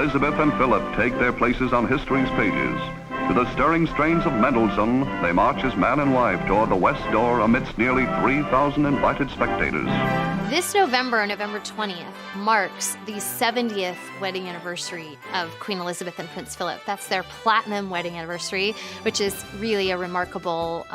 Elizabeth and Philip take their places on history's pages. To the stirring strains of Mendelssohn, they march as man and wife toward the west door amidst nearly 3,000 invited spectators. This November, November 20th, marks the 70th wedding anniversary of Queen Elizabeth and Prince Philip. That's their platinum wedding anniversary, which is really a remarkable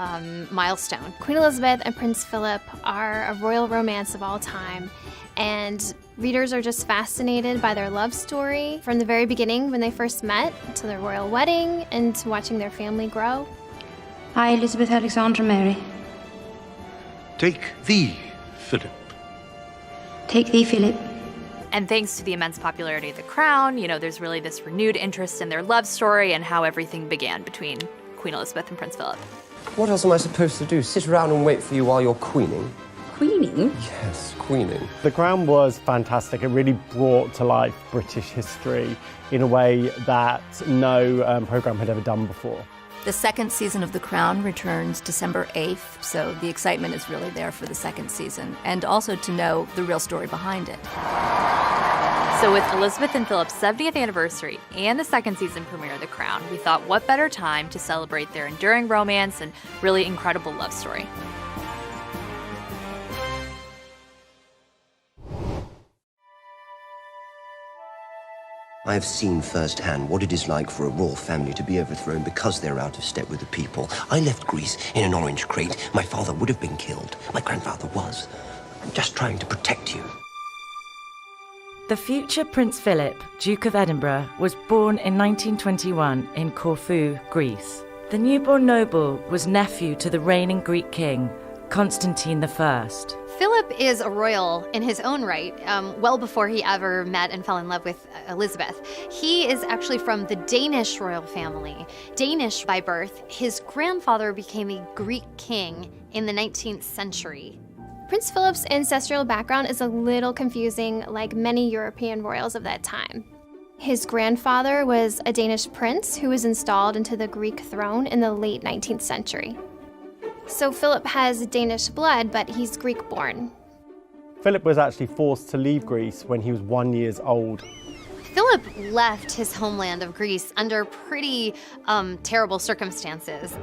milestone. Queen Elizabeth and Prince Philip are a royal romance of all time, and readers are just fascinated by their love story from the very beginning when they first met to their royal wedding and to watching their family grow. I, Elizabeth Alexandra Mary. Take thee, Philip. Take thee, Philip. And thanks to the immense popularity of The Crown, there's really this renewed interest in their love story and how everything began between Queen Elizabeth and Prince Philip. What else am I supposed to do? Sit around and wait for you while you're queening? Queening? Yes, queening. The Crown was fantastic. It really brought to life British history in a way that no programme had ever done before. The second season of The Crown returns December 8th, so the excitement is really there for the second season, and also to know the real story behind it. So with Elizabeth and Philip's 70th anniversary and the second season premiere of The Crown, we thought what better time to celebrate their enduring romance and really incredible love story. I have seen firsthand what it is like for a royal family to be overthrown because they're out of step with the people. I left Greece in an orange crate. My father would have been killed. My grandfather was. I'm just trying to protect you. The future Prince Philip, Duke of Edinburgh, was born in 1921 in Corfu, Greece. The newborn noble was nephew to the reigning Greek king, Constantine I. Philip is a royal in his own right, well before he ever met and fell in love with Elizabeth. He is actually from the Danish royal family. Danish by birth, his grandfather became a Greek king in the 19th century. Prince Philip's ancestral background is a little confusing, like many European royals of that time. His grandfather was a Danish prince who was installed into the Greek throne in the late 19th century. So Philip has Danish blood, but he's Greek-born. Philip was actually forced to leave Greece when he was 1 year old. Philip left his homeland of Greece under pretty terrible circumstances.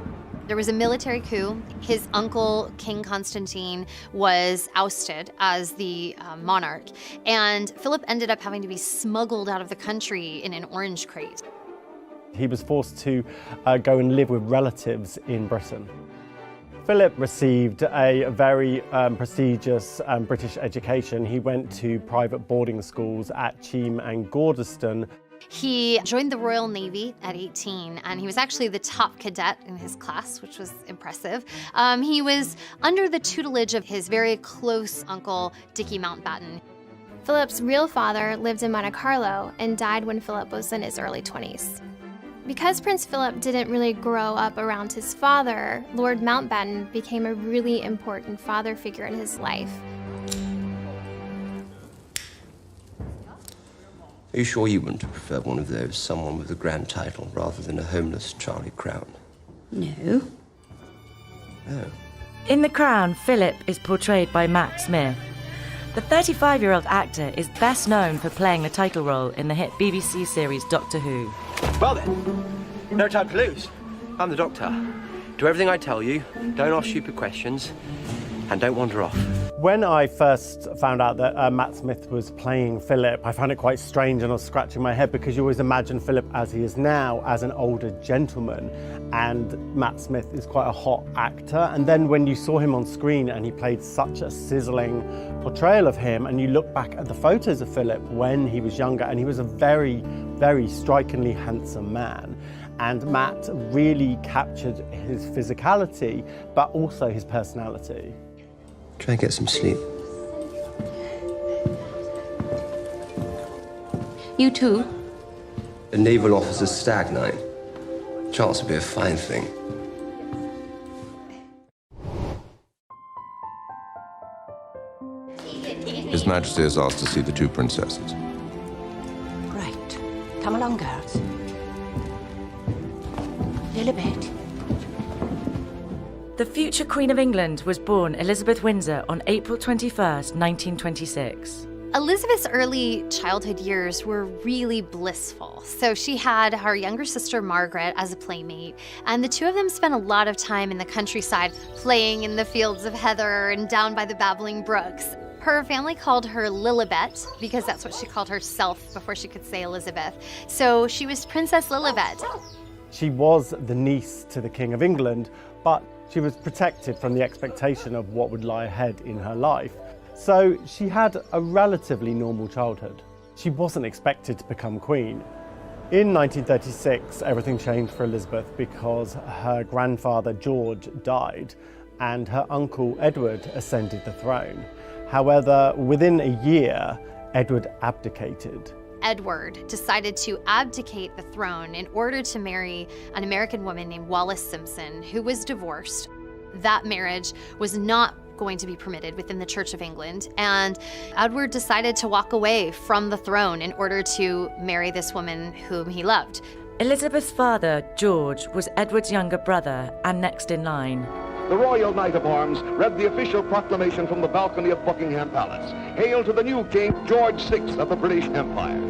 There was a military coup. His uncle, King Constantine, was ousted as the monarch, and Philip ended up having to be smuggled out of the country in an orange crate. He was forced to go and live with relatives in Britain. Philip received a very prestigious British education. He went to private boarding schools at Cheam and Gordeston. He joined the Royal Navy at 18, and he was actually the top cadet in his class, which was impressive. He was under the tutelage of his very close uncle, Dickie Mountbatten. Philip's real father lived in Monte Carlo and died when Philip was in his early 20s. Because Prince Philip didn't really grow up around his father, Lord Mountbatten became a really important father figure in his life. Are you sure you wouldn't have preferred one of those, someone with a grand title, rather than a homeless Charlie Crown? No. Oh. In The Crown, Philip is portrayed by Matt Smith. The 35-year-old actor is best known for playing the title role in the hit BBC series Doctor Who. Well then, no time to lose. I'm the Doctor. Do everything I tell you, don't ask stupid questions, and don't wander off. When I first found out that Matt Smith was playing Philip, I found it quite strange, and I was scratching my head because you always imagine Philip as he is now as an older gentleman, and Matt Smith is quite a hot actor. And then when you saw him on screen and he played such a sizzling portrayal of him, and you look back at the photos of Philip when he was younger, and he was a very, very strikingly handsome man. And Matt really captured his physicality, but also his personality. Try and get some sleep. You too? A naval officer's stag night. Chance would be a fine thing. His Majesty has asked to see the two princesses. Right. Come along, girls. Lilibet. The future Queen of England was born Elizabeth Windsor on April 21st, 1926. Elizabeth's early childhood years were really blissful. So she had her younger sister Margaret as a playmate, and the two of them spent a lot of time in the countryside playing in the fields of heather and down by the babbling brooks. Her family called her Lilibet because that's what she called herself before she could say Elizabeth. So she was Princess Lilibet. She was the niece to the King of England, but she was protected from the expectation of what would lie ahead in her life. So she had a relatively normal childhood. She wasn't expected to become queen. In 1936, everything changed for Elizabeth because her grandfather George died and her uncle Edward ascended the throne. However, within a year, Edward abdicated. Edward decided to abdicate the throne in order to marry an American woman named Wallis Simpson, who was divorced. That marriage was not going to be permitted within the Church of England, and Edward decided to walk away from the throne in order to marry this woman whom he loved. Elizabeth's father, George, was Edward's younger brother and next in line. The Royal Knight of Arms read the official proclamation from the balcony of Buckingham Palace. Hail to the new King, George VI of the British Empire.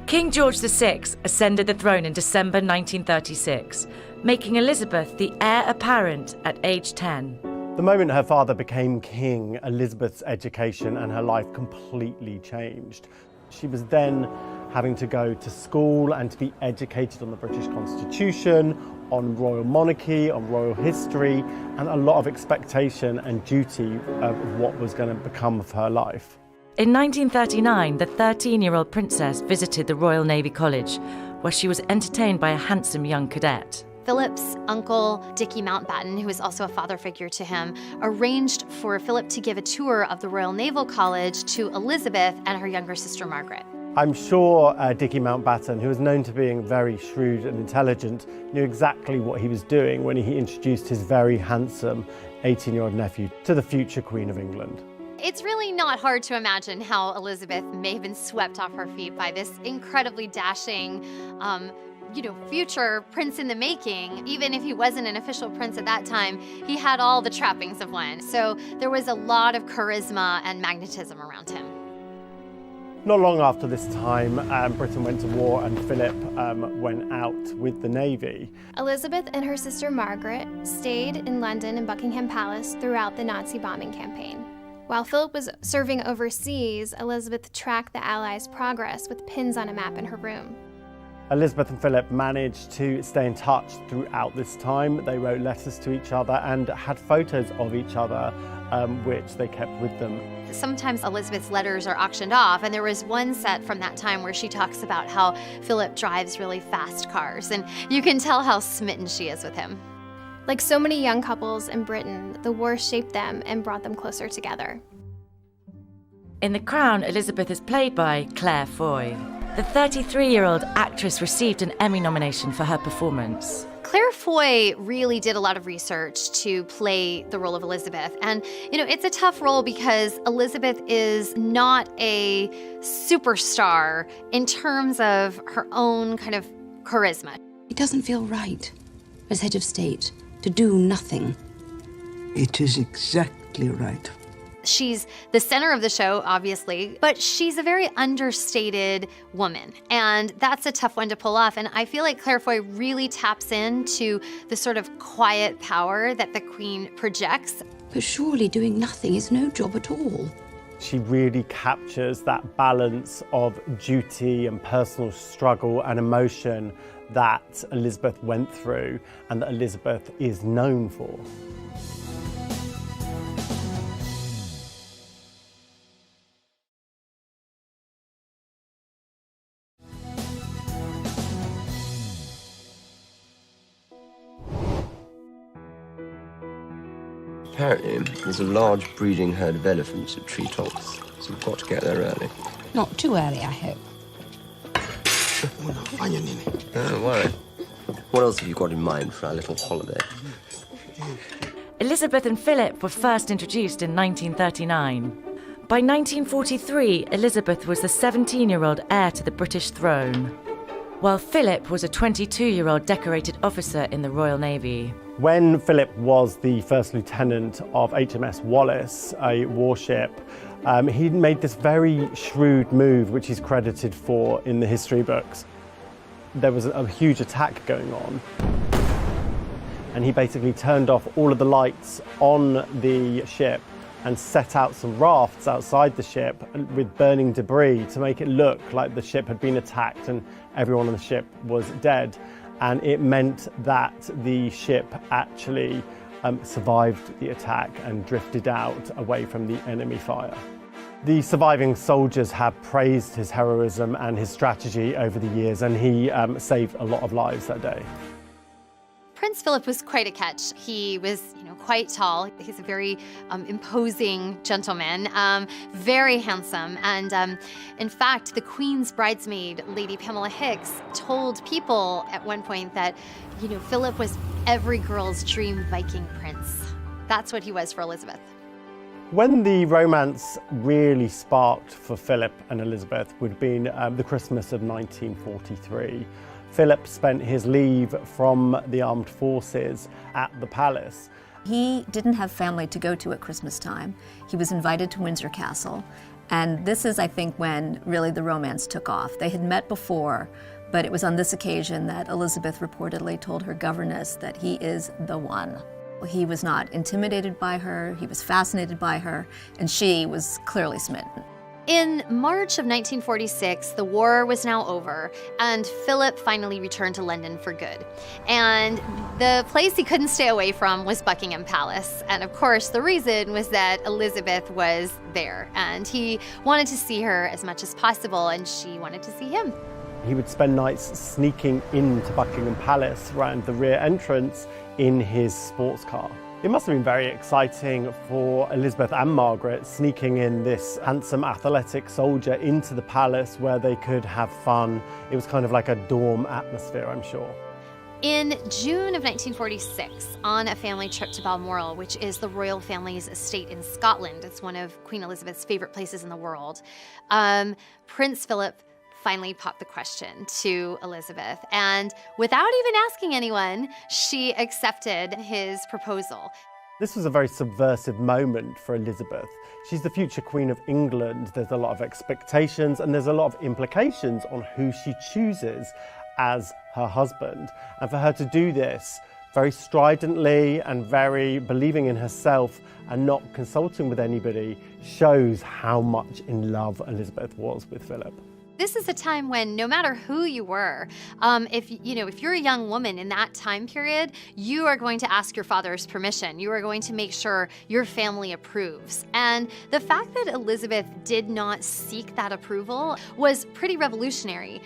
King George VI ascended the throne in December 1936, making Elizabeth the heir apparent at age 10. The moment her father became king, Elizabeth's education and her life completely changed. She was then having to go to school and to be educated on the British Constitution, on royal monarchy, on royal history, and a lot of expectation and duty of what was going to become of her life. In 1939, the 13-year-old princess visited the Royal Navy College, where she was entertained by a handsome young cadet. Philip's uncle, Dickie Mountbatten, who was also a father figure to him, arranged for Philip to give a tour of the Royal Naval College to Elizabeth and her younger sister Margaret. I'm sure Dickie Mountbatten, who was known to being very shrewd and intelligent, knew exactly what he was doing when he introduced his very handsome 18-year-old nephew to the future Queen of England. It's really not hard to imagine how Elizabeth may have been swept off her feet by this incredibly dashing, future prince in the making. Even if he wasn't an official prince at that time, he had all the trappings of one. So there was a lot of charisma and magnetism around him. Not long after this time, Britain went to war and Philip went out with the Navy. Elizabeth and her sister Margaret stayed in London and Buckingham Palace throughout the Nazi bombing campaign. While Philip was serving overseas, Elizabeth tracked the Allies' progress with pins on a map in her room. Elizabeth and Philip managed to stay in touch throughout this time. They wrote letters to each other and had photos of each other, which they kept with them. Sometimes Elizabeth's letters are auctioned off, and there was one set from that time where she talks about how Philip drives really fast cars, and you can tell how smitten she is with him. Like so many young couples in Britain, the war shaped them and brought them closer together. In The Crown, Elizabeth is played by Claire Foy. The 33-year-old actress received an Emmy nomination for her performance. Claire Foy really did a lot of research to play the role of Elizabeth. And, it's a tough role because Elizabeth is not a superstar in terms of her own kind of charisma. It doesn't feel right, as head of state, to do nothing. It is exactly right. She's the center of the show, obviously, but she's a very understated woman, and that's a tough one to pull off. And I feel like Claire Foy really taps into the sort of quiet power that the Queen projects. But surely doing nothing is no job at all. She really captures that balance of duty and personal struggle and emotion that Elizabeth went through and that Elizabeth is known for. Apparently, there's a large breeding herd of elephants at Treetops, so we've got to get there early. Not too early, I hope. Don't worry. What else have you got in mind for our little holiday? Elizabeth and Philip were first introduced in 1939. By 1943, Elizabeth was the 17-year-old heir to the British throne, while Philip was a 22-year-old decorated officer in the Royal Navy. When Philip was the first lieutenant of HMS Wallis, a warship He made this very shrewd move, which he's credited for in the history books. There was a huge attack going on, and he basically turned off all of the lights on the ship and set out some rafts outside the ship with burning debris to make it look like the ship had been attacked and everyone on the ship was dead. And it meant that the ship actually survived the attack and drifted out away from the enemy fire. The surviving soldiers have praised his heroism and his strategy over the years, and he saved a lot of lives that day. Prince Philip was quite a catch. He was, quite tall. He's a very imposing gentleman, very handsome. And in fact, the Queen's bridesmaid, Lady Pamela Hicks, told people at one point that, Philip was every girl's dream Viking prince. That's what he was for Elizabeth. When the romance really sparked for Philip and Elizabeth would have been the Christmas of 1943. Philip spent his leave from the armed forces at the palace. He didn't have family to go to at Christmas time. He was invited to Windsor Castle, and this is, I think, when really the romance took off. They had met before, but it was on this occasion that Elizabeth reportedly told her governess that he is the one. He was not intimidated by her, he was fascinated by her, and she was clearly smitten. In March of 1946, the war was now over, and Philip finally returned to London for good. And the place he couldn't stay away from was Buckingham Palace. And of course, the reason was that Elizabeth was there, and he wanted to see her as much as possible, and she wanted to see him. He would spend nights sneaking into Buckingham Palace around the rear entrance in his sports car. It must have been very exciting for Elizabeth and Margaret, sneaking in this handsome athletic soldier into the palace where they could have fun. It was kind of like a dorm atmosphere, I'm sure. In June of 1946, on a family trip to Balmoral, which is the royal family's estate in Scotland, it's one of Queen Elizabeth's favorite places in the world, Prince Philip finally popped the question to Elizabeth. And without even asking anyone, she accepted his proposal. This was a very subversive moment for Elizabeth. She's the future Queen of England. There's a lot of expectations and there's a lot of implications on who she chooses as her husband. And for her to do this very stridently and very believing in herself and not consulting with anybody shows how much in love Elizabeth was with Philip. This is a time when no matter who you were, if you're a young woman in that time period, you are going to ask your father's permission. You are going to make sure your family approves. And the fact that Elizabeth did not seek that approval was pretty revolutionary.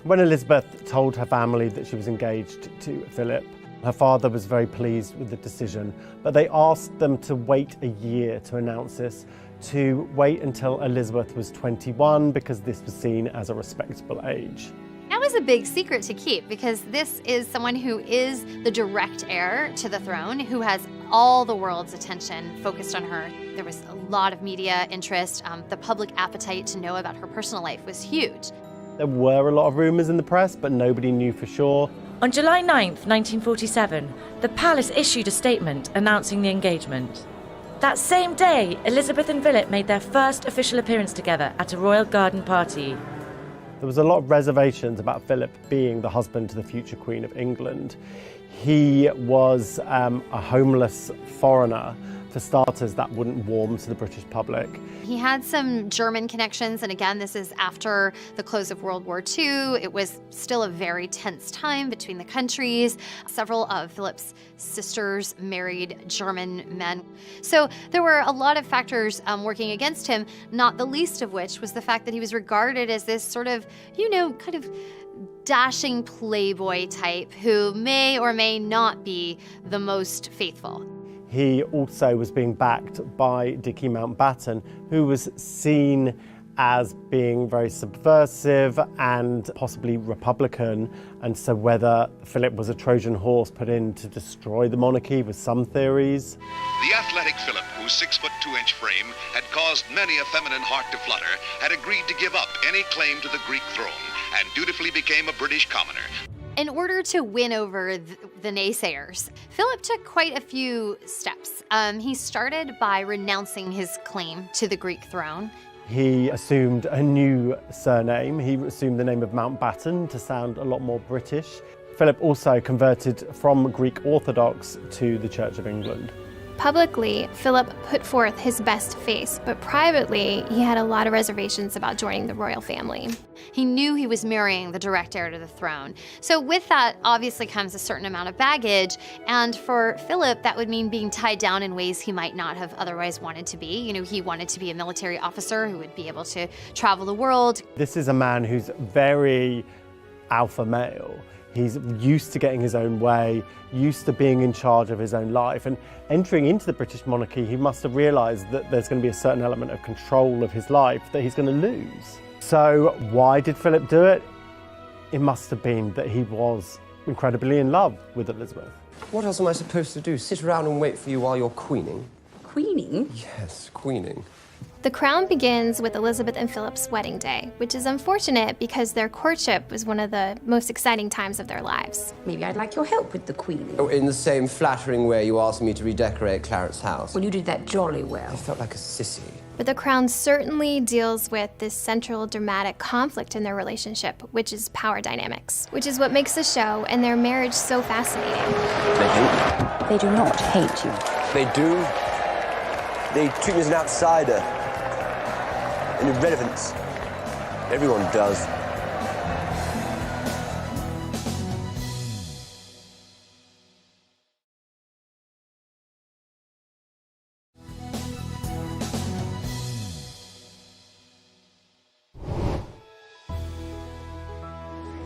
When Elizabeth told her family that she was engaged to Philip, her father was very pleased with the decision, but they asked them to wait a year to announce this, to wait until Elizabeth was 21 because this was seen as a respectable age. That was a big secret to keep because this is someone who is the direct heir to the throne, who has all the world's attention focused on her. There was a lot of media interest. The public appetite to know about her personal life was huge. There were a lot of rumours in the press, but nobody knew for sure. On July 9th, 1947, the palace issued a statement announcing the engagement. That same day, Elizabeth and Philip made their first official appearance together at a royal garden party. There was a lot of reservations about Philip being the husband to the future Queen of England. He was a homeless foreigner. For starters, that wouldn't warm to the British public. He had some German connections, and again, this is after the close of World War II. It was still a very tense time between the countries. Several of Philip's sisters married German men. So there were a lot of factors working against him, not the least of which was the fact that he was regarded as this sort of, kind of dashing playboy type who may or may not be the most faithful. He also was being backed by Dickie Mountbatten, who was seen as being very subversive and possibly Republican, and so whether Philip was a Trojan horse put in to destroy the monarchy with some theories. The athletic Philip, whose 6'2" frame had caused many a feminine heart to flutter, had agreed to give up any claim to the Greek throne and dutifully became a British commoner. In order to win over the naysayers, Philip took quite a few steps. He started by renouncing his claim to the Greek throne. He assumed a new surname. He assumed the name of Mountbatten to sound a lot more British. Philip also converted from Greek Orthodox to the Church of England. Publicly, Philip put forth his best face, but privately, he had a lot of reservations about joining the royal family. He knew he was marrying the direct heir to the throne. So with that obviously comes a certain amount of baggage, and for Philip, that would mean being tied down in ways he might not have otherwise wanted to be. You know, he wanted to be a military officer who would be able to travel the world. This is a man who's very alpha male. He's used to getting his own way, used to being in charge of his own life. And entering into the British monarchy, he must have realised that there's going to be a certain element of control of his life that he's going to lose. So why did Philip do it? It must have been that he was incredibly in love with Elizabeth. What else am I supposed to do? Sit around and wait for you while you're queening? Queening? Yes, queening. The crown begins with Elizabeth and Philip's wedding day, which is unfortunate because their courtship was one of the most exciting times of their lives. Maybe I'd like your help with the queening. Oh, in the same flattering way you asked me to redecorate Claret's house. Well, you did that jolly well. I felt like a sissy. But the crown certainly deals with this central dramatic conflict in their relationship, which is power dynamics, which is what makes the show and their marriage so fascinating. They hate me. They do not hate you. They do. They treat me as an outsider. An irrelevance. Everyone does.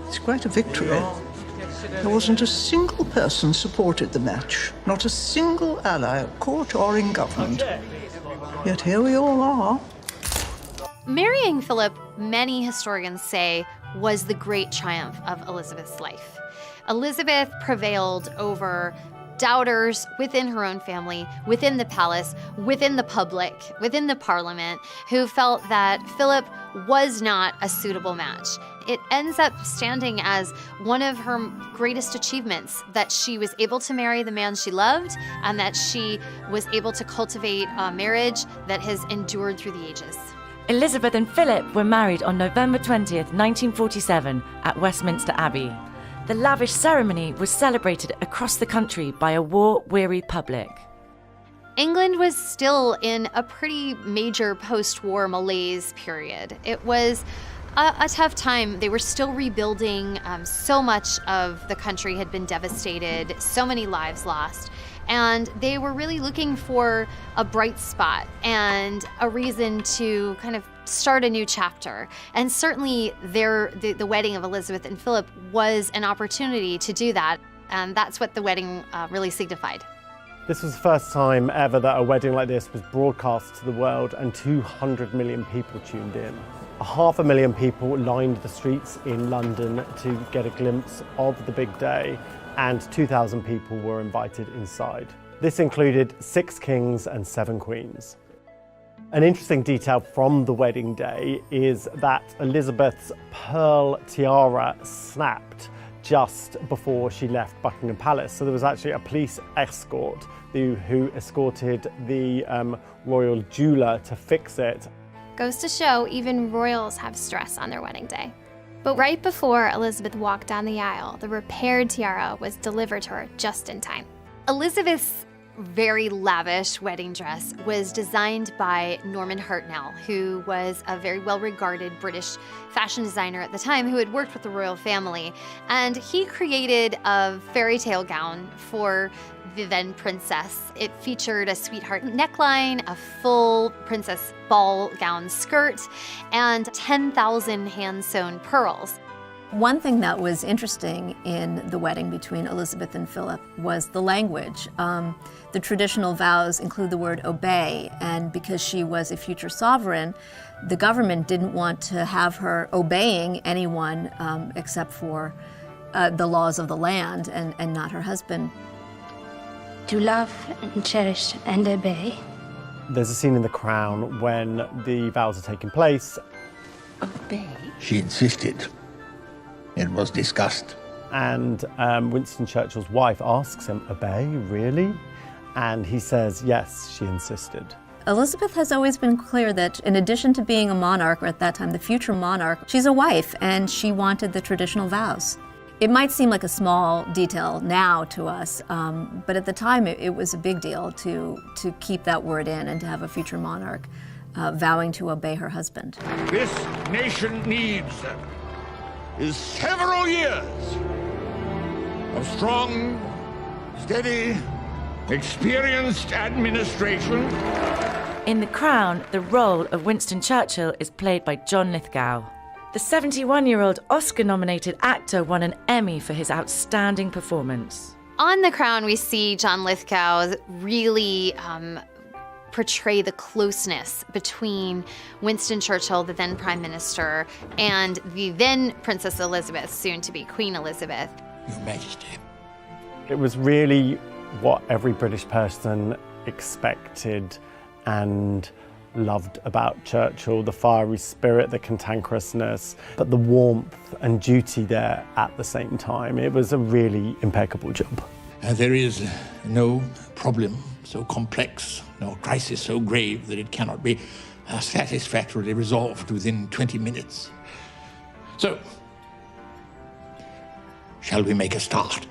It's quite a victory. There wasn't a single person supported the match, not a single ally at court or in government. Yet here we all are. Marrying Philip, many historians say, was the great triumph of Elizabeth's life. Elizabeth prevailed over doubters within her own family, within the palace, within the public, within the parliament, who felt that Philip was not a suitable match. It ends up standing as one of her greatest achievements, that she was able to marry the man she loved and that she was able to cultivate a marriage that has endured through the ages. Elizabeth and Philip were married on November 20th, 1947 at Westminster Abbey. The lavish ceremony was celebrated across the country by a war-weary public. England was still in a pretty major post-war malaise period. It was a tough time. They were still rebuilding. So much of the country had been devastated, so many lives lost. And they were really looking for a bright spot and a reason to kind of start a new chapter. And certainly the wedding of Elizabeth and Philip was an opportunity to do that. And that's what the wedding really signified. This was the first time ever that a wedding like this was broadcast to the world, and 200 million people tuned in. 500,000 people lined the streets in London to get a glimpse of the big day, and 2,000 people were invited inside. This included 6 kings and 7 queens. An interesting detail from the wedding day is that Elizabeth's pearl tiara snapped just before she left Buckingham Palace. So there was actually a police escort who escorted the royal jeweler to fix it. Goes to show even royals have stress on their wedding day. But right before Elizabeth walked down the aisle, the repaired tiara was delivered to her just in time. Elizabeth's very lavish wedding dress was designed by Norman Hartnell, who was a very well-regarded British fashion designer at the time who had worked with the royal family. And he created a fairy tale gown for the then princess. It featured a sweetheart neckline, a full princess ball gown skirt, and 10,000 hand-sewn pearls. One thing that was interesting in the wedding between Elizabeth and Philip was the language. The traditional vows include the word obey, and because she was a future sovereign, the government didn't want to have her obeying anyone except for the laws of the land and not her husband. To love and cherish and obey. There's a scene in The Crown when the vows are taking place. Obey? She insisted. It was discussed. And Winston Churchill's wife asks him, "Obey, really?" And he says, yes, she insisted. Elizabeth has always been clear that in addition to being a monarch, or at that time the future monarch, she's a wife and she wanted the traditional vows. It might seem like a small detail now to us, but at the time it was a big deal to keep that word in and to have a future monarch vowing to obey her husband. This nation needs is several years of strong, steady, experienced administration. In The Crown, the role of Winston Churchill is played by John Lithgow. The 71-year-old Oscar-nominated actor won an Emmy for his outstanding performance. On The Crown, we see John Lithgow really portray the closeness between Winston Churchill, the then Prime Minister, and the then Princess Elizabeth, soon to be Queen Elizabeth. Your Majesty. It was really what every British person expected and loved about Churchill, the fiery spirit, the cantankerousness, but the warmth and duty there at the same time. It was a really impeccable job. There is no problem so complex, no crisis so grave that it cannot be satisfactorily resolved within 20 minutes. So, shall we make a start?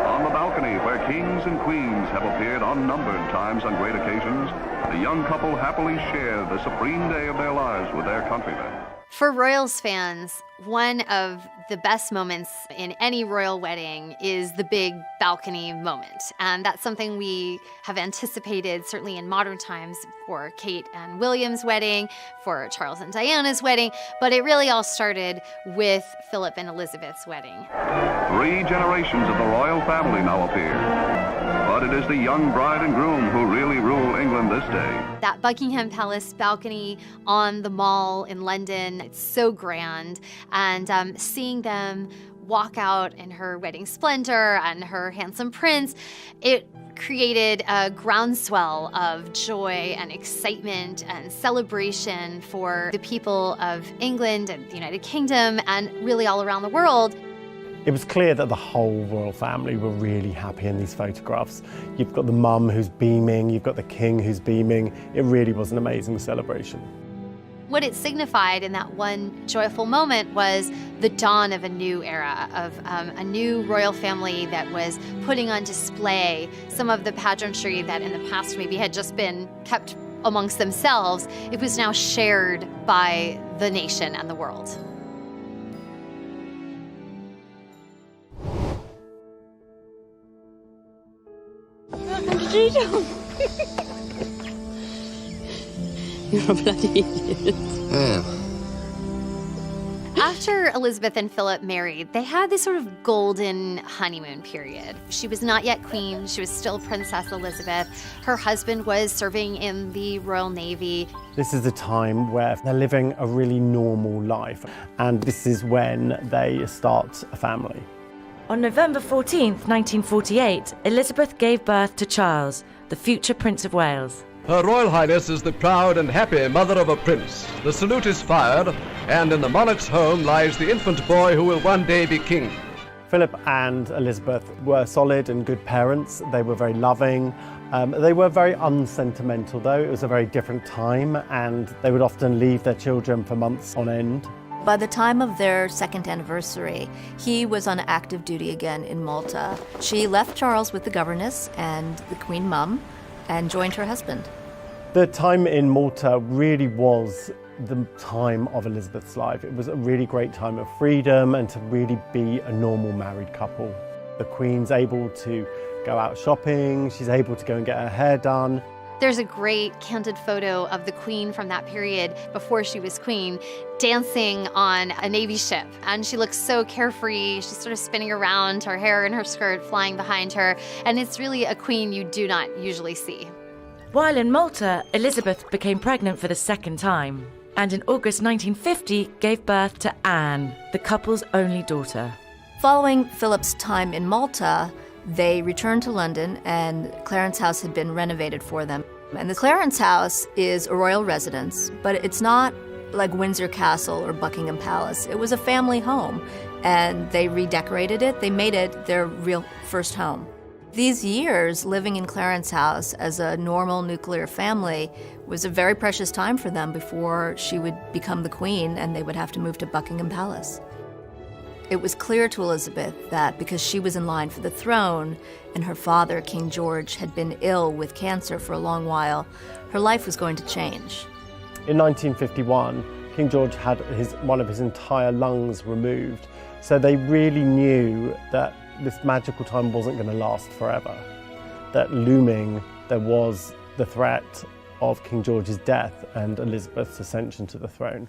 On the balcony where kings and queens have appeared unnumbered times on great occasions, the young couple happily share the supreme day of their lives with their countrymen. For Royals fans, one of the best moments in any royal wedding is the big balcony moment. And that's something we have anticipated, certainly in modern times, for Kate and William's wedding, for Charles and Diana's wedding, but it really all started with Philip and Elizabeth's wedding. 3 generations of the royal family now appear. But it is the young bride and groom who really rule England this day. That Buckingham Palace balcony on the Mall in London, it's so grand. And seeing them walk out in her wedding splendor and her handsome prince, it created a groundswell of joy and excitement and celebration for the people of England and the United Kingdom and really all around the world. It was clear that the whole royal family were really happy in these photographs. You've got the mum who's beaming, you've got the king who's beaming. It really was an amazing celebration. What it signified in that one joyful moment was the dawn of a new era, of a new royal family that was putting on display some of the pageantry that in the past maybe had just been kept amongst themselves. It was now shared by the nation and the world. You're a bloody idiot. After Elizabeth and Philip married, they had this sort of golden honeymoon period. She was not yet queen, she was still Princess Elizabeth. Her husband was serving in the Royal Navy. This is a time where they're living a really normal life, and this is when they start a family. On November 14th, 1948, Elizabeth gave birth to Charles, the future Prince of Wales. Her Royal Highness is the proud and happy mother of a prince. The salute is fired, and in the monarch's home lies the infant boy who will one day be king. Philip and Elizabeth were solid and good parents. They were very loving. They were very unsentimental, though. It was a very different time, and they would often leave their children for months on end. By the time of their second anniversary, he was on active duty again in Malta. She left Charles with the governess and the Queen Mum and joined her husband. The time in Malta really was the time of Elizabeth's life. It was a really great time of freedom and to really be a normal married couple. The Queen's able to go out shopping, she's able to go and get her hair done. There's a great candid photo of the Queen from that period before she was Queen dancing on a Navy ship. And she looks so carefree. She's sort of spinning around, her hair in her skirt flying behind her. And it's really a Queen you do not usually see. While in Malta, Elizabeth became pregnant for the second time, and in August 1950 gave birth to Anne, the couple's only daughter. Following Philip's time in Malta, they returned to London, and Clarence House had been renovated for them. And the Clarence House is a royal residence, but it's not like Windsor Castle or Buckingham Palace. It was a family home, and they redecorated it. They made it their real first home. These years living in Clarence House as a normal nuclear family was a very precious time for them before she would become the queen and they would have to move to Buckingham Palace. It was clear to Elizabeth that because she was in line for the throne and her father, King George, had been ill with cancer for a long while, her life was going to change. In 1951, King George had one of his entire lungs removed, so they really knew that this magical time wasn't going to last forever. That looming, there was the threat of King George's death and Elizabeth's ascension to the throne.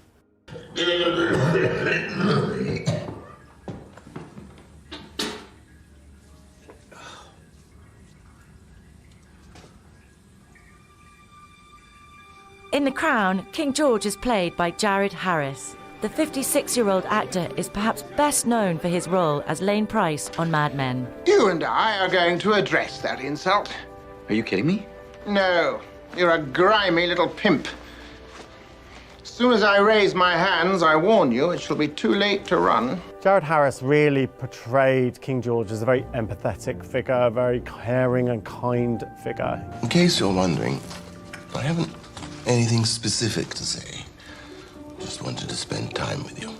In The Crown, King George is played by Jared Harris. The 56-year-old actor is perhaps best known for his role as Lane Price on Mad Men. You and I are going to address that insult. Are you kidding me? No, you're a grimy little pimp. As soon as I raise my hands, I warn you, it shall be too late to run. Jared Harris really portrayed King George as a very empathetic figure, a very caring and kind figure. In case you're wondering, I haven't anything specific to say. Just wanted to spend time with you.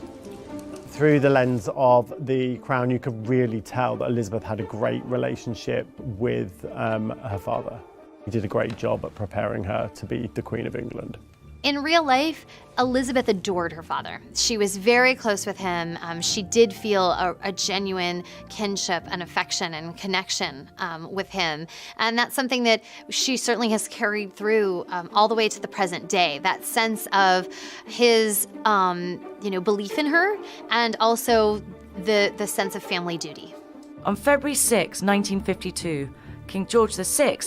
Through the lens of The Crown, you could really tell that Elizabeth had a great relationship with her father. He did a great job at preparing her to be the Queen of England. In real life, Elizabeth adored her father. She was very close with him. She did feel a genuine kinship and affection and connection with him. And that's something that she certainly has carried through all the way to the present day. That sense of his belief in her and also the sense of family duty. On February 6, 1952, King George VI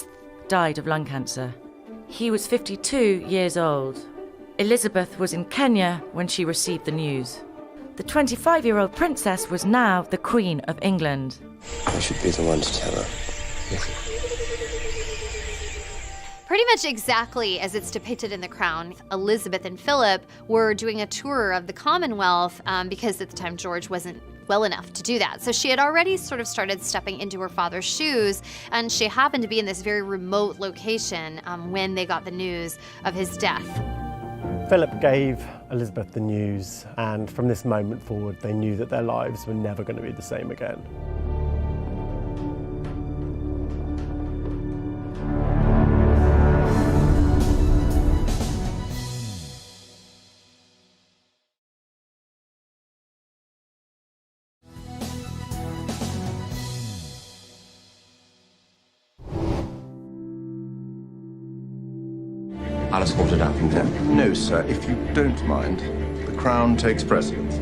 died of lung cancer. He was 52 years old. Elizabeth was in Kenya when she received the news. The 25-year-old princess was now the Queen of England. I should be the one to tell her. Pretty much exactly as it's depicted in The Crown, Elizabeth and Philip were doing a tour of the Commonwealth because at the time George wasn't well enough to do that. So she had already sort of started stepping into her father's shoes, and she happened to be in this very remote location when they got the news of his death. Philip gave Elizabeth the news, and from this moment forward, they knew that their lives were never going to be the same again. I'll escort her down from there. No, sir, if you don't mind, the Crown takes precedence.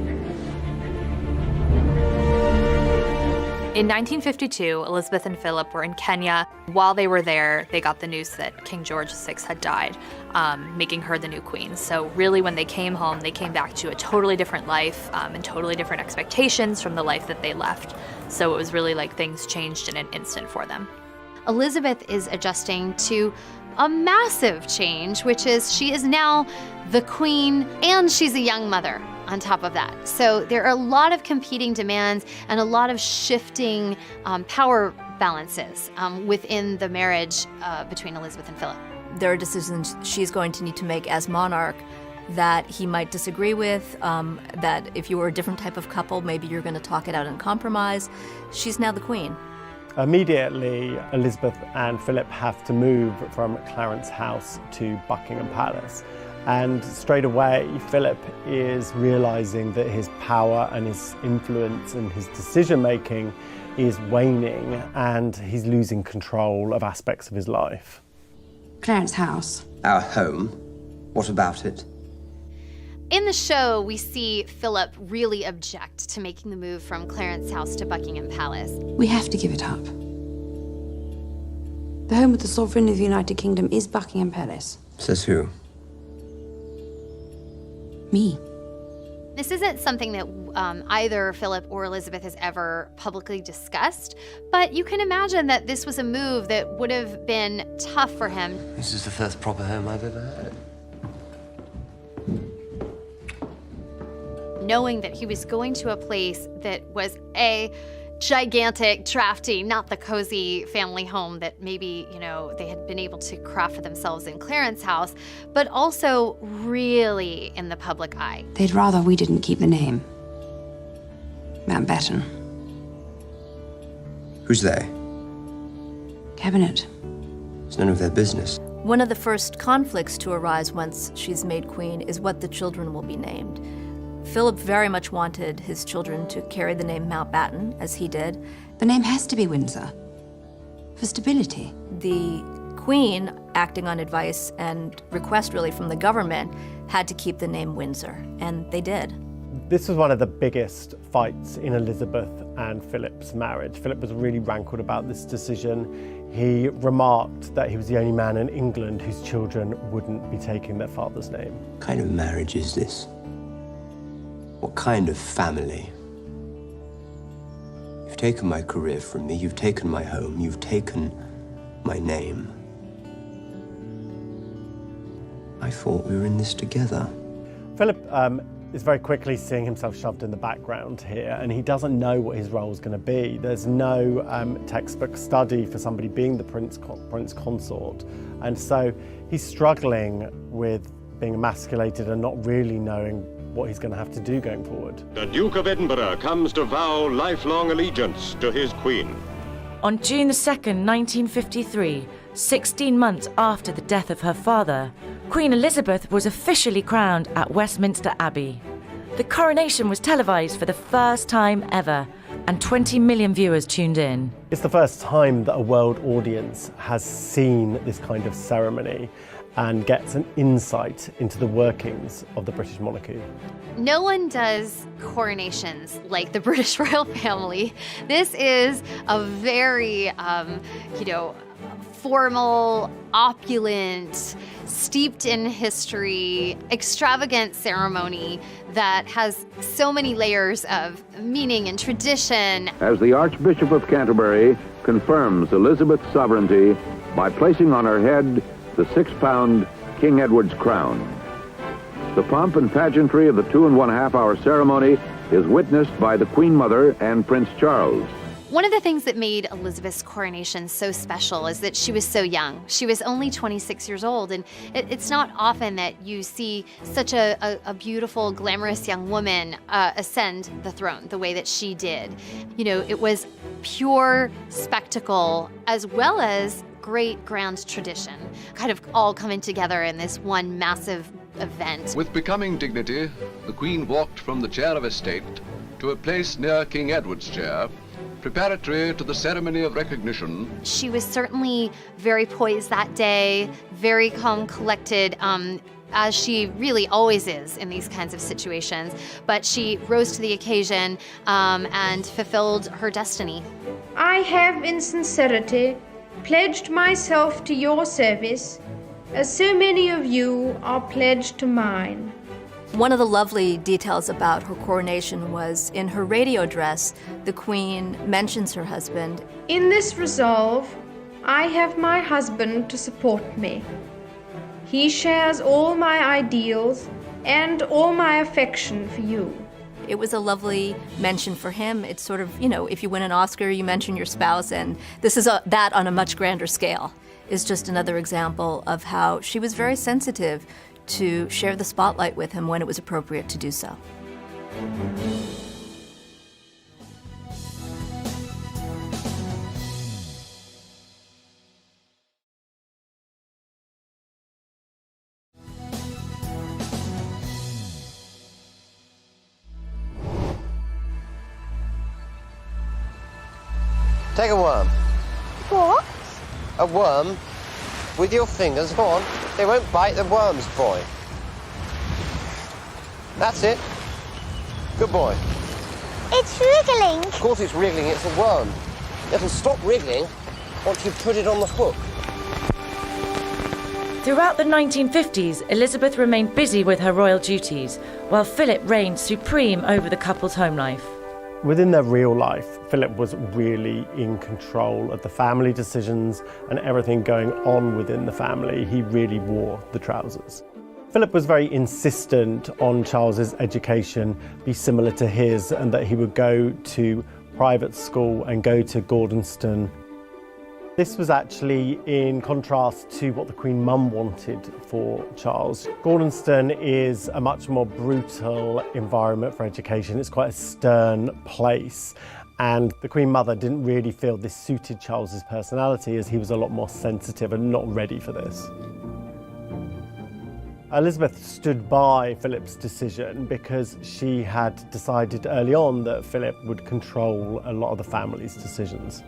In 1952, Elizabeth and Philip were in Kenya. While they were there, they got the news that King George VI had died, making her the new queen. So really, when they came home, they came back to a totally different life and totally different expectations from the life that they left. So it was really like things changed in an instant for them. Elizabeth is adjusting to a massive change, which is she is now the queen and she's a young mother on top of that. So there are a lot of competing demands and a lot of shifting power balances within the marriage between Elizabeth and Philip. There are decisions she's going to need to make as monarch that he might disagree with, that if you were a different type of couple, maybe you're going to talk it out and compromise. She's now the queen. Immediately, Elizabeth and Philip have to move from Clarence House to Buckingham Palace. And straight away, Philip is realizing that his power and his influence and his decision-making is waning, and he's losing control of aspects of his life. Clarence House. Our home? What about it? In the show, we see Philip really object to making the move from Clarence House to Buckingham Palace. We have to give it up. The home of the Sovereign of the United Kingdom is Buckingham Palace. Says who? Me. This isn't something that either Philip or Elizabeth has ever publicly discussed, but you can imagine that this was a move that would have been tough for him. This is the first proper home I've ever had. knowing that he was going to a place that was a gigantic, drafty, not the cozy family home that maybe, they had been able to craft for themselves in Clarence House, but also really in the public eye. They'd rather we didn't keep the name. Mountbatten. Who's they? Cabinet. It's none of their business. One of the first conflicts to arise once she's made queen is what the children will be named. Philip very much wanted his children to carry the name Mountbatten, as he did. The name has to be Windsor, for stability. The Queen, acting on advice and request really from the government, had to keep the name Windsor, and they did. This was one of the biggest fights in Elizabeth and Philip's marriage. Philip was really rankled about this decision. He remarked that he was the only man in England whose children wouldn't be taking their father's name. What kind of marriage is this? What kind of family? You've taken my career from me, you've taken my home, you've taken my name. I thought we were in this together. Philip is very quickly seeing himself shoved in the background here, and he doesn't know what his role is going to be. There's no textbook study for somebody being the prince consort, and so he's struggling with being emasculated and not really knowing what he's going to have to do going forward. The Duke of Edinburgh comes to vow lifelong allegiance to his queen. On June the 2nd, 1953, 16 months after the death of her father, Queen Elizabeth was officially crowned at Westminster Abbey. The coronation was televised for the first time ever, and 20 million viewers tuned in. It's the first time that a world audience has seen this kind of ceremony and gets an insight into the workings of the British monarchy. No one does coronations like the British royal family. This is a very, formal, opulent, steeped in history, extravagant ceremony that has so many layers of meaning and tradition. As the Archbishop of Canterbury confirms Elizabeth's sovereignty by placing on her head the 6-pound King Edward's crown. The pomp and pageantry of the 2.5-hour ceremony is witnessed by the Queen Mother and Prince Charles. One of the things that made Elizabeth's coronation so special is that she was so young. She was only 26 years old, and it's not often that you see such a beautiful, glamorous young woman ascend the throne the way that she did. It was pure spectacle as well as great grand tradition, kind of all coming together in this one massive event. With becoming dignity, the Queen walked from the chair of estate to a place near King Edward's chair, preparatory to the ceremony of recognition. She was certainly very poised that day, very calm, collected, as she really always is in these kinds of situations. But she rose to the occasion and fulfilled her destiny. I have in sincerity pledged myself to your service, as so many of you are pledged to mine. One of the lovely details about her coronation was in her radio address, the Queen mentions her husband. In this resolve, I have my husband to support me. He shares all my ideals and all my affection for you. It was a lovely mention for him. It's sort of, if you win an Oscar, you mention your spouse, and this is that on a much grander scale. Is just another example of how she was very sensitive to share the spotlight with him when it was appropriate to do so. Take a worm. What? A worm with your fingers. Go on. They won't bite the worms, boy. That's it. Good boy. It's wriggling. Of course it's wriggling. It's a worm. It'll stop wriggling once you put it on the hook. Throughout the 1950s, Elizabeth remained busy with her royal duties, while Philip reigned supreme over the couple's home life. Within their real life, Philip was really in control of the family decisions and everything going on within the family. He really wore the trousers. Philip was very insistent on Charles's education be similar to his, and that he would go to private school and go to Gordonstoun. This was actually in contrast to what the Queen Mum wanted for Charles. Gordonstoun is a much more brutal environment for education. It's quite a stern place. And the Queen Mother didn't really feel this suited Charles's personality, as he was a lot more sensitive and not ready for this. Elizabeth stood by Philip's decision because she had decided early on that Philip would control a lot of the family's decisions.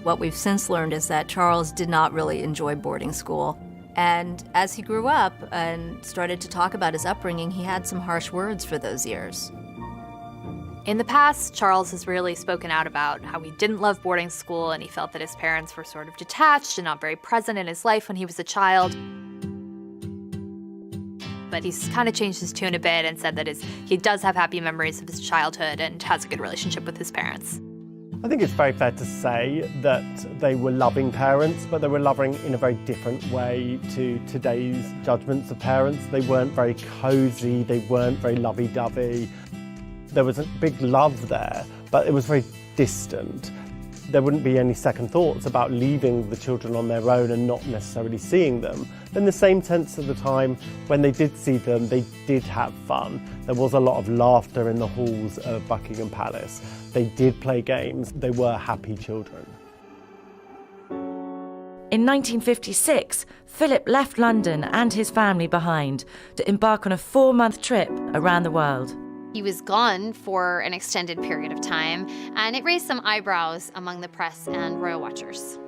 What we've since learned is that Charles did not really enjoy boarding school. And as he grew up and started to talk about his upbringing, he had some harsh words for those years. In the past, Charles has really spoken out about how he didn't love boarding school and he felt that his parents were sort of detached and not very present in his life when he was a child. But he's kind of changed his tune a bit and said that he does have happy memories of his childhood and has a good relationship with his parents. I think it's very fair to say that they were loving parents, but they were loving in a very different way to today's judgments of parents. They weren't very cosy, they weren't very lovey-dovey. There was a big love there, but it was very distant. There wouldn't be any second thoughts about leaving the children on their own and not necessarily seeing them. In the same sense, at the time when they did see them, they did have fun. There was a lot of laughter in the halls of Buckingham Palace. They did play games. They were happy children. In 1956, Philip left London and his family behind to embark on a 4-month trip around the world. He was gone for an extended period of time, and it raised some eyebrows among the press and royal watchers.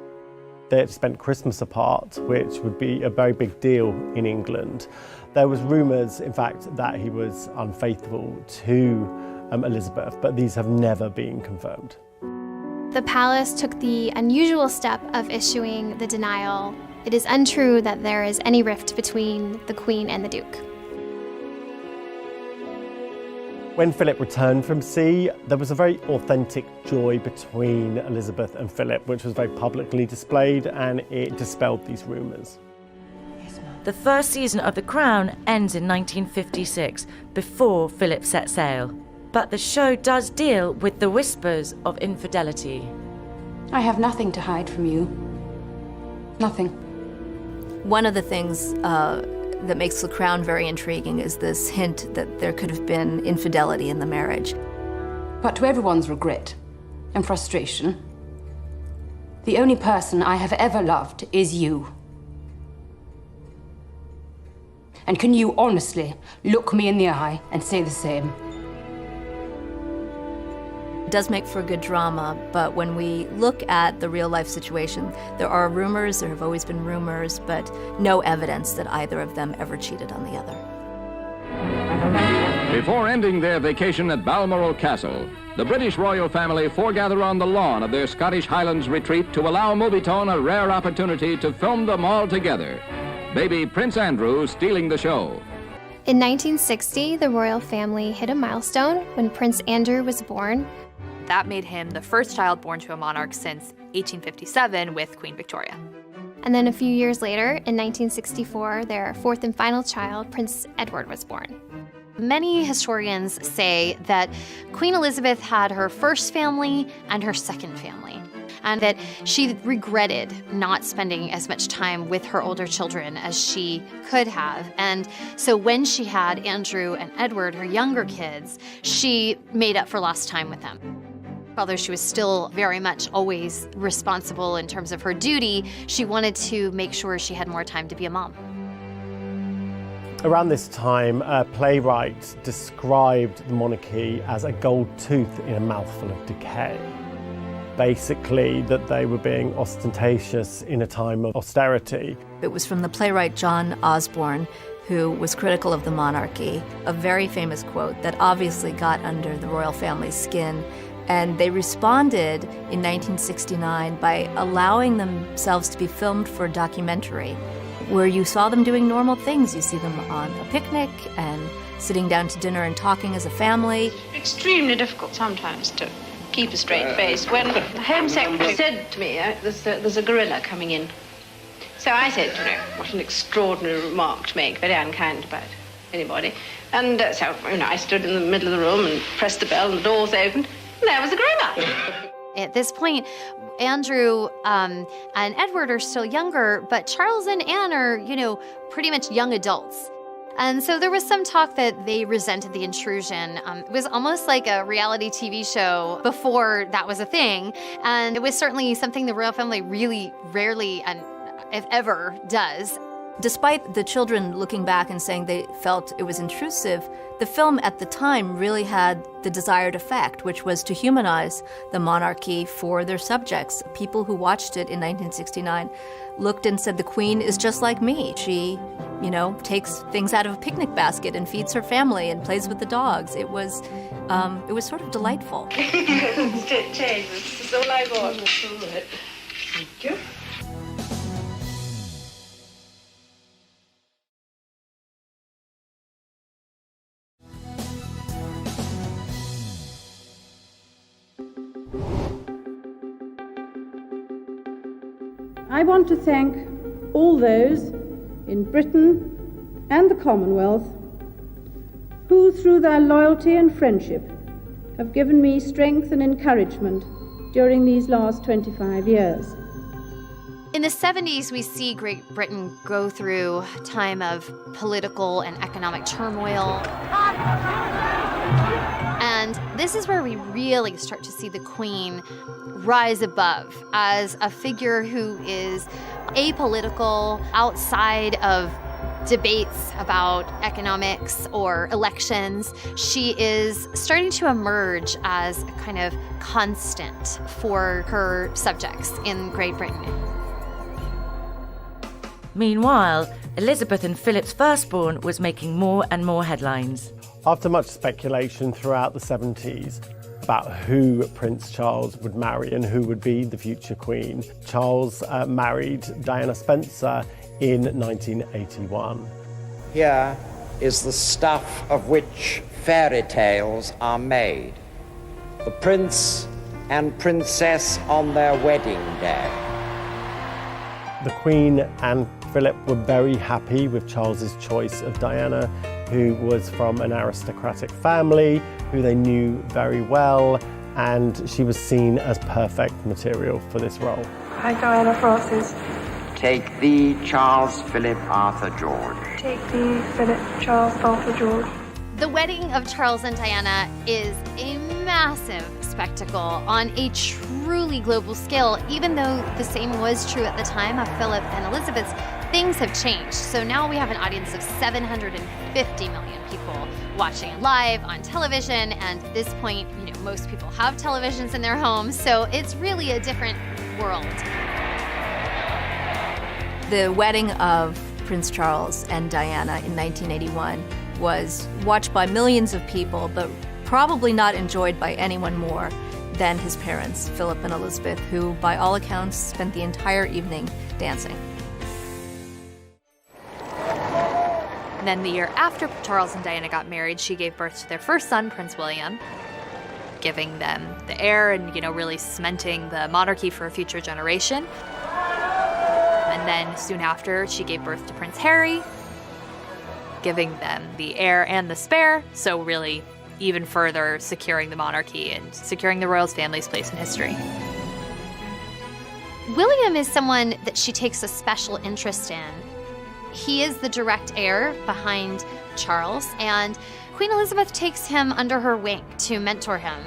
They had spent Christmas apart, which would be a very big deal in England. There was rumours, in fact, that he was unfaithful to Elizabeth, but these have never been confirmed. The palace took the unusual step of issuing the denial. It is untrue that there is any rift between the Queen and the Duke. When Philip returned from sea, there was a very authentic joy between Elizabeth and Philip, which was very publicly displayed, and it dispelled these rumours. The first season of The Crown ends in 1956, before Philip set sail. But the show does deal with the whispers of infidelity. I have nothing to hide from you. Nothing. One of the things that makes The Crown very intriguing is this hint that there could have been infidelity in the marriage. But to everyone's regret and frustration, the only person I have ever loved is you. And can you honestly look me in the eye and say the same? It does make for good drama, but when we look at the real-life situation, there are rumors, there have always been rumors, but no evidence that either of them ever cheated on the other. Before ending their vacation at Balmoral Castle, the British royal family foregather on the lawn of their Scottish Highlands retreat to allow Movietone a rare opportunity to film them all together. Baby Prince Andrew stealing the show. In 1960, the royal family hit a milestone when Prince Andrew was born. That made him the first child born to a monarch since 1857 with Queen Victoria. And then a few years later, in 1964, their fourth and final child, Prince Edward, was born. Many historians say that Queen Elizabeth had her first family and her second family, and that she regretted not spending as much time with her older children as she could have. And so when she had Andrew and Edward, her younger kids, she made up for lost time with them. Although she was still very much always responsible in terms of her duty, she wanted to make sure she had more time to be a mom. Around this time, a playwright described the monarchy as a gold tooth in a mouthful of decay. Basically, that they were being ostentatious in a time of austerity. It was from the playwright John Osborne, who was critical of the monarchy, a very famous quote that obviously got under the royal family's skin. And they responded in 1969 by allowing themselves to be filmed for a documentary where you saw them doing normal things. You see them on a picnic and sitting down to dinner and talking as a family. Extremely difficult sometimes to keep a straight face. When the Home Secretary said to me, there's a gorilla coming in. So I said, what an extraordinary remark to make, very unkind about anybody. And so, I stood in the middle of the room and pressed the bell and the doors opened, and there was the grown-up. At this point, Andrew and Edward are still younger, but Charles and Anne are, pretty much young adults. And so there was some talk that they resented the intrusion. It was almost like a reality TV show before that was a thing. And it was certainly something the royal family really rarely, and if ever, does. Despite the children looking back and saying they felt it was intrusive, the film at the time really had the desired effect, which was to humanize the monarchy for their subjects. People who watched it in 1969 looked and said, the Queen is just like me. She, takes things out of a picnic basket and feeds her family and plays with the dogs. It was sort of delightful. It's all I want. Thank you. I want to thank all those in Britain and the Commonwealth who, through their loyalty and friendship, have given me strength and encouragement during these last 25 years. In the 70s, we see Great Britain go through a time of political and economic turmoil. And this is where we really start to see the Queen rise above as a figure who is apolitical, outside of debates about economics or elections. She is starting to emerge as a kind of constant for her subjects in Great Britain. Meanwhile, Elizabeth and Philip's firstborn was making more and more headlines. After much speculation throughout the 70s about who Prince Charles would marry and who would be the future Queen, Charles married Diana Spencer in 1981. Here is the stuff of which fairy tales are made. The prince and princess on their wedding day. The Queen and Philip were very happy with Charles's choice of Diana, who was from an aristocratic family, who they knew very well, and she was seen as perfect material for this role. I, Diana Frances. Take thee, Charles Philip Arthur George. Take thee, Philip Charles Arthur George. The wedding of Charles and Diana is a massive spectacle on a truly global scale. Even though the same was true at the time of Philip and Elizabeth's, things have changed. So now we have an audience of 750 million people watching it live on television. And at this point, most people have televisions in their homes. So it's really a different world. The wedding of Prince Charles and Diana in 1981 was watched by millions of people, but probably not enjoyed by anyone more than his parents, Philip and Elizabeth, who, by all accounts, spent the entire evening dancing. And then the year after Charles and Diana got married, she gave birth to their first son, Prince William, giving them the heir and, really cementing the monarchy for a future generation. And then soon after, she gave birth to Prince Harry, giving them the heir and the spare, so really even further securing the monarchy and securing the royal family's place in history. William is someone that she takes a special interest in. He is the direct heir behind Charles, and Queen Elizabeth takes him under her wing to mentor him.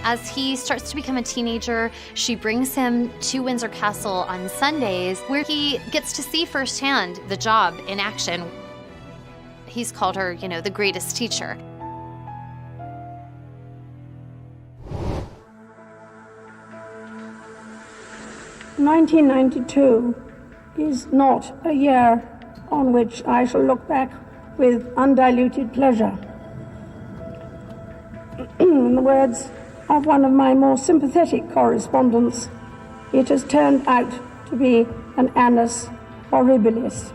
As he starts to become a teenager, she brings him to Windsor Castle on Sundays, where he gets to see firsthand the job in action. He's called her, the greatest teacher. "1992 is not a year on which I shall look back with undiluted pleasure. In the words of one of my more sympathetic correspondents, it has turned out to be an annus horribilis."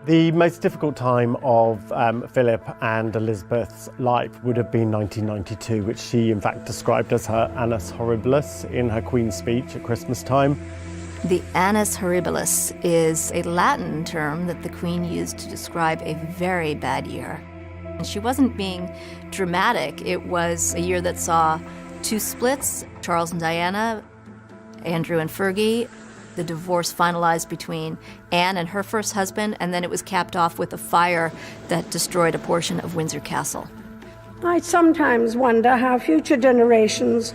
The most difficult time of Philip and Elizabeth's life would have been 1992, which she in fact described as her annus horribilis in her Queen's speech at Christmas time. The annus horribilis is a Latin term that the Queen used to describe a very bad year. And she wasn't being dramatic. It was a year that saw 2 splits, Charles and Diana, Andrew and Fergie, the divorce finalized between Anne and her first husband, and then it was capped off with a fire that destroyed a portion of Windsor Castle. I sometimes wonder how future generations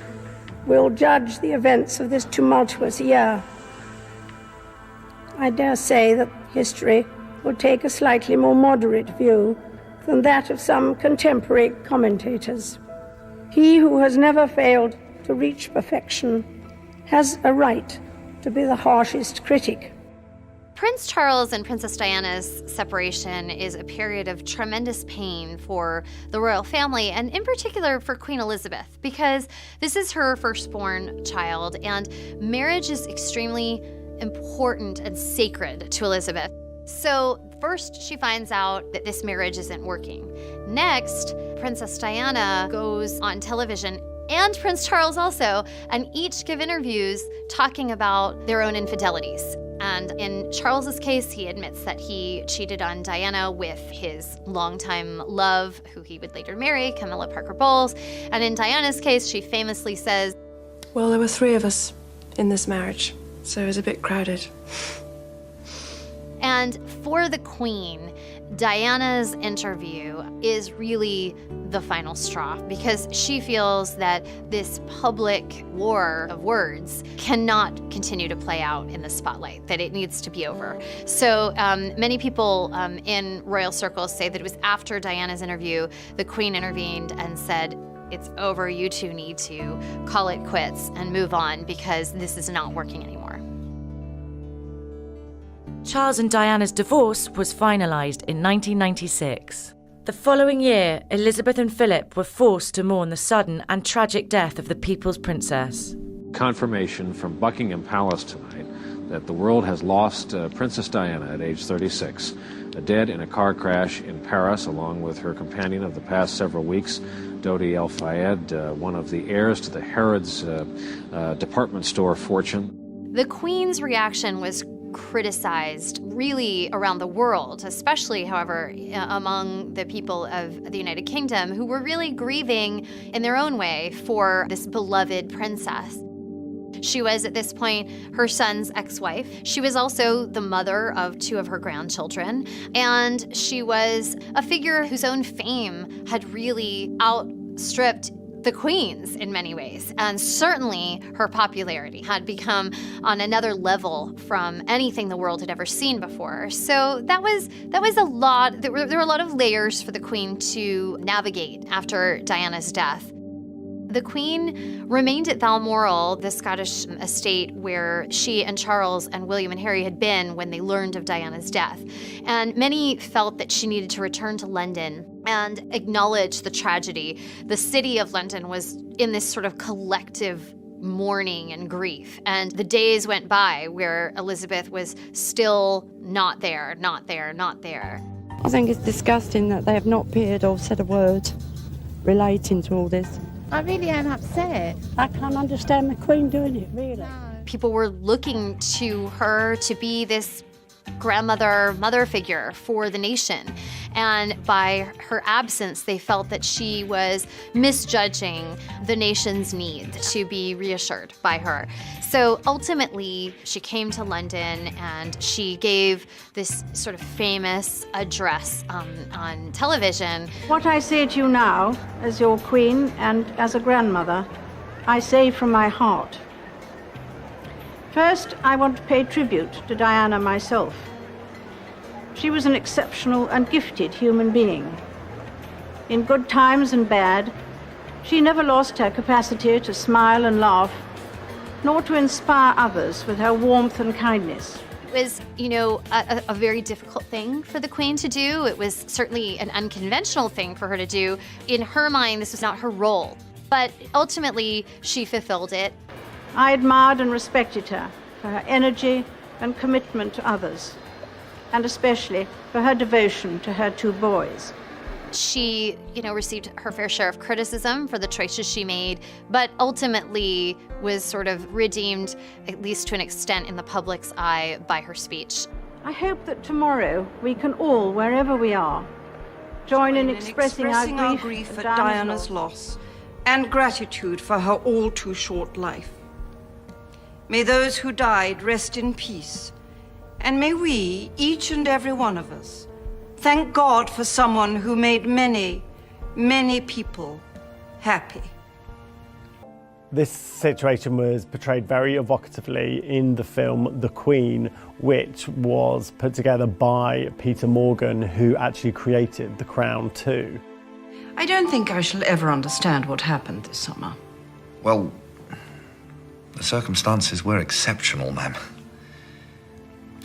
will judge the events of this tumultuous year. I dare say that history will take a slightly more moderate view than that of some contemporary commentators. He who has never failed to reach perfection has a right to be the harshest critic. Prince Charles and Princess Diana's separation is a period of tremendous pain for the royal family, and in particular for Queen Elizabeth, because this is her firstborn child, and marriage is extremely important and sacred to Elizabeth. So first she finds out that this marriage isn't working. Next, Princess Diana goes on television, and Prince Charles also, and each give interviews talking about their own infidelities. And in Charles's case, he admits that he cheated on Diana with his longtime love, who he would later marry, Camilla Parker Bowles. And in Diana's case, she famously says, Well, there were 3 of us in this marriage, so it was a bit crowded. And for the Queen, Diana's interview is really the final straw, because she feels that this public war of words cannot continue to play out in the spotlight, that it needs to be over. So many people in royal circles say that it was after Diana's interview, the Queen intervened and said, "It's over, you two need to call it quits and move on, because this is not working anymore." Charles and Diana's divorce was finalised in 1996. The following year, Elizabeth and Philip were forced to mourn the sudden and tragic death of the People's Princess. Confirmation from Buckingham Palace tonight that the world has lost Princess Diana at age 36, dead in a car crash in Paris, along with her companion of the past several weeks, Dodi El Fayed, one of the heirs to the Harrods department store fortune. The Queen's reaction was criticized really around the world, especially, however, among the people of the United Kingdom, who were really grieving in their own way for this beloved princess. She was, at this point, her son's ex-wife. She was also the mother of 2 of her grandchildren, and she was a figure whose own fame had really outstripped the Queen's in many ways, and certainly her popularity had become on another level from anything the world had ever seen before. So that was a lot. There were a lot of layers for the Queen to navigate after Diana's death. The Queen remained at Balmoral, the Scottish estate where she and Charles and William and Harry had been when they learned of Diana's death. And many felt that she needed to return to London and acknowledge the tragedy. The city of London was in this sort of collective mourning and grief. And the days went by where Elizabeth was still not there, not there, not there. I think it's disgusting that they have not appeared or said a word relating to all this. I really am upset. I can't understand the Queen doing it, really. People were looking to her to be this grandmother, mother figure for the nation. And by her absence, they felt that she was misjudging the nation's need to be reassured by her. So ultimately, she came to London and she gave this sort of famous address on television. What I say to you now, as your Queen and as a grandmother, I say from my heart. First, I want to pay tribute to Diana myself. She was an exceptional and gifted human being. In good times and bad, she never lost her capacity to smile and laugh, nor to inspire others with her warmth and kindness. It was, a very difficult thing for the Queen to do. It was certainly an unconventional thing for her to do. In her mind, this was not her role, but ultimately she fulfilled it. I admired and respected her for her energy and commitment to others, and especially for her devotion to her 2 boys. She, received her fair share of criticism for the choices she made, but ultimately was sort of redeemed, at least to an extent in the public's eye, by her speech. I hope that tomorrow we can all, wherever we are, join in expressing our grief at Diana's loss and gratitude for her all too short life. May those who died rest in peace, and may we, each and every one of us, thank God for someone who made many, many people happy. This situation was portrayed very evocatively in the film The Queen, which was put together by Peter Morgan, who actually created The Crown too. I don't think I shall ever understand what happened this summer. Well, the circumstances were exceptional, ma'am.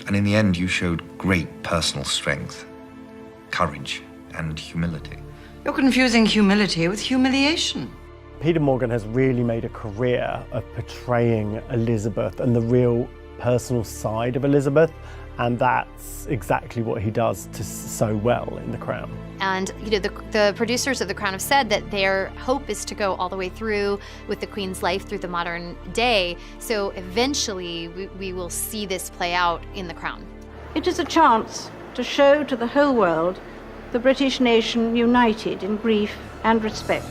And in the end, you showed great personal strength, courage, and humility. You're confusing humility with humiliation. Peter Morgan has really made a career of portraying Elizabeth and the real personal side of Elizabeth, and that's exactly what he does so well in The Crown. And the producers of The Crown have said that their hope is to go all the way through with the Queen's life through the modern day. So eventually we will see this play out in The Crown. It is a chance to show to the whole world the British nation united in grief and respect.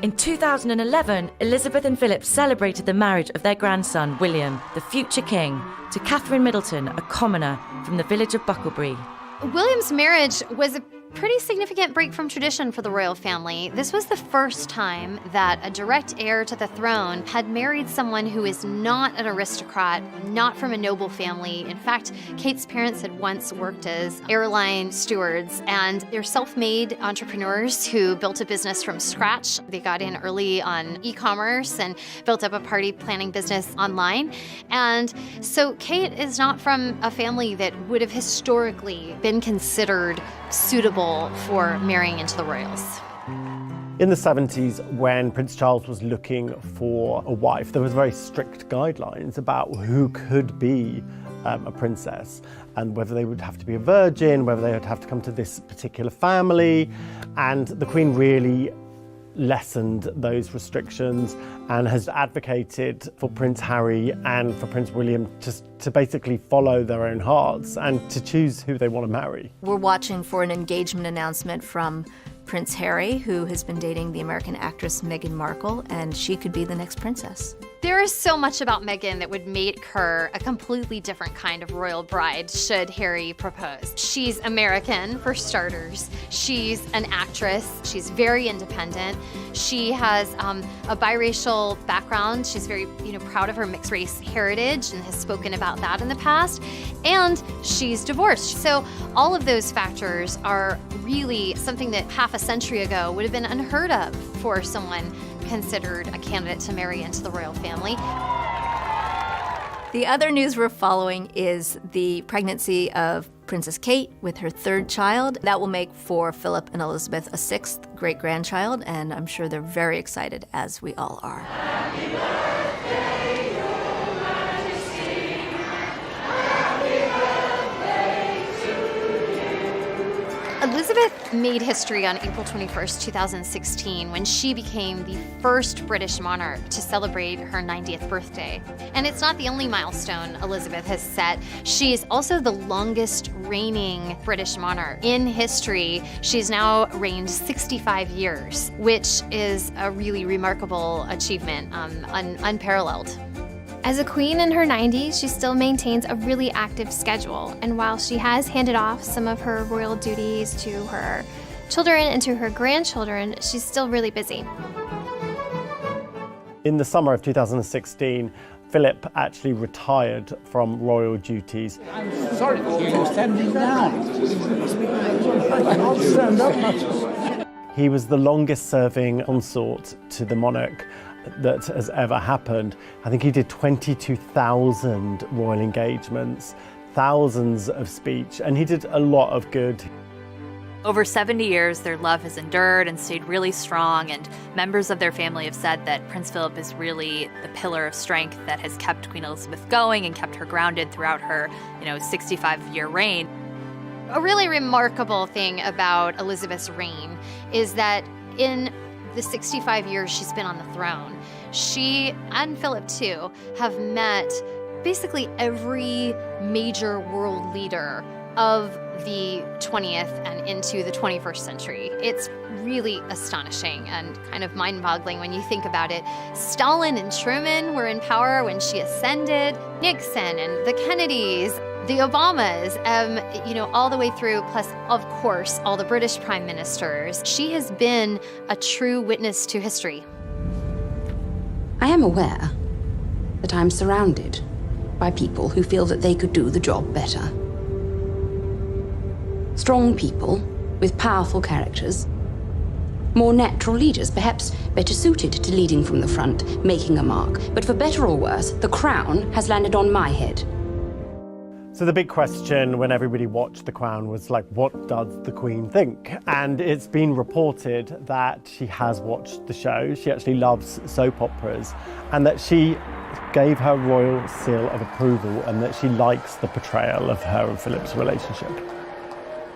In 2011, Elizabeth and Philip celebrated the marriage of their grandson, William, the future king, to Catherine Middleton, a commoner from the village of Bucklebury. William's marriage was a pretty significant break from tradition for the royal family. This was the first time that a direct heir to the throne had married someone who is not an aristocrat, not from a noble family. In fact, Kate's parents had once worked as airline stewards, and they're self-made entrepreneurs who built a business from scratch. They got in early on e-commerce and built up a party planning business online. And so Kate is not from a family that would have historically been considered suitable for marrying into the royals. In the 70s, when Prince Charles was looking for a wife, there was very strict guidelines about who could be a princess and whether they would have to be a virgin, whether they would have to come to this particular family. And the Queen really lessened those restrictions and has advocated for Prince Harry and for Prince William just to basically follow their own hearts and to choose who they want to marry. We're watching for an engagement announcement from Prince Harry, who has been dating the American actress Meghan Markle, and she could be the next princess. There is so much about Meghan that would make her a completely different kind of royal bride should Harry propose. She's American, for starters. She's an actress. She's very independent. She has a biracial background. She's very, proud of her mixed race heritage and has spoken about that in the past. And she's divorced. So all of those factors are really something that half a century ago would have been unheard of for someone considered a candidate to marry into the royal family. The other news we're following is the pregnancy of Princess Kate with her third child. That will make for Philip and Elizabeth a sixth great-grandchild, and I'm sure they're very excited, as we all are. Happy birthday, Your Majesty. Happy birthday to you. Elizabeth made history on April 21st, 2016, when she became the first British monarch to celebrate her 90th birthday. And it's not the only milestone Elizabeth has set. She is also the longest reigning British monarch in history. She's now reigned 65 years, which is a really remarkable achievement, unparalleled. As a queen in her 90s, she still maintains a really active schedule, and while she has handed off some of her royal duties to her children and to her grandchildren, she's still really busy. In the summer of 2016, Philip actually retired from royal duties. I'm sorry to hear you standing down. I'll stand up much. He was the longest serving consort to the monarch that has ever happened. I think he did 22,000 royal engagements, thousands of speech, and he did a lot of good. Over 70 years, their love has endured and stayed really strong, and members of their family have said that Prince Philip is really the pillar of strength that has kept Queen Elizabeth going and kept her grounded throughout her, 65-year reign. A really remarkable thing about Elizabeth's reign is that in the 65 years she's been on the throne, she and Philip too have met basically every major world leader of the 20th and into the 21st century. It's really astonishing and kind of mind-boggling when you think about it. Stalin and Truman were in power when she ascended, Nixon and the Kennedys, the Obamas, all the way through, plus, of course, all the British prime ministers. She has been a true witness to history. I am aware that I'm surrounded by people who feel that they could do the job better. Strong people with powerful characters. More natural leaders, perhaps better suited to leading from the front, making a mark. But for better or worse, the crown has landed on my head. So the big question when everybody watched The Crown was like, what does the Queen think? And it's been reported that she has watched the show. She actually loves soap operas, and that she gave her royal seal of approval, and that she likes the portrayal of her and Philip's relationship.